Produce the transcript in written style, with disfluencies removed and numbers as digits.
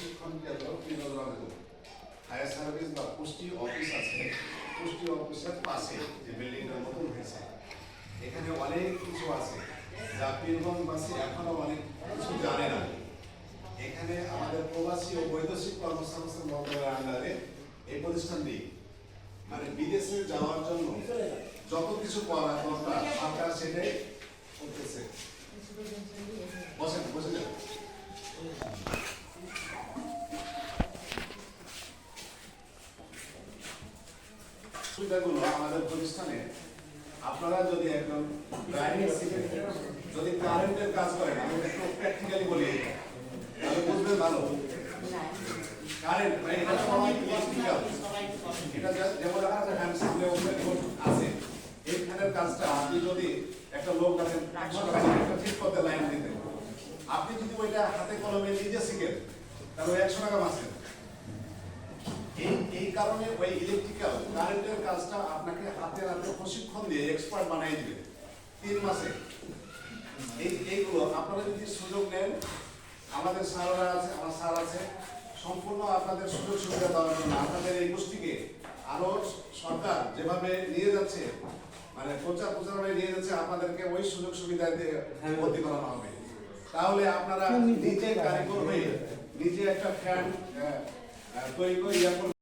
প্রশিক্ষণ কেন্দ্র বিনোদন ফায়ার সার্ভিস বা পুষ্টি অফিস আছে, পুষ্টি অফিসের পাশে যে বিল্ডিংটার মতন হয়েছে, এখানে অনেক কিছু আছে যা পীরগঞ্জবাসী এখনো অনেক কিছু জানে না। এখানে আমাদের প্রবাসী ও বৈদেশিক কর্মসংস্থান মন্ত্রণালয়ের আন্ডারে এই প্রতিষ্ঠানটি মানে বিদেশে যাওয়ার জন্য যত কিছু করা দরকার সরকার সেটাই করতেছে। বসেন বসে যান। সুবিধাগুলো আমাদের প্রতিষ্ঠানে আপনারা যদি একদম ড্রাইভিং শিখেন, যদি কারেন্টের কাজ করেন, আমি একটু প্র্যাকটিক্যালি বলি তাহলে বুঝবেন ভালো। কারেন্ট মানে এটা সবাই ইলেকট্রিক্যাল, এটা যেমন হ্যান্ডসেট আছে এই ফ্যানের কাজটা আপনি যদি একটা লোক দেখেন 100 টাকা ঠিক করতে লাইন দিতে, আপনি যদি ওইটা হাতে কলমে নিজে শিখেন তাহলে 100 টাকা বাঁচেন। এই কারণে ওই ইলেকট্রিক্যাল কারেন্টের কাজটা আপনাকে হাতে হাতে প্রশিক্ষণ দিয়ে এক্সপার্ট বানিয়ে দিবে 3 মাসে। এইগুলো আপনারা যদি সুযোগ নেন, আমাদের স্যাররা আছে, আমার স্যার আছে, সম্পূর্ণ আপনাদের সুযোগ সুবিধা দেওয়ার জন্য আপনাদের এই গোষ্ঠীকে আরো সরকার যেভাবে নিয়ে যাচ্ছে, মানে প্রচারণায় নিয়ে যাচ্ছে, আপনাদেরকে ওই সুযোগ সুবিধা দিয়ে ভর্তি করানো হবে। তাহলে আপনারা নিজে কারিগর হয়ে নিজে একটা ফ্যান তৈরি করে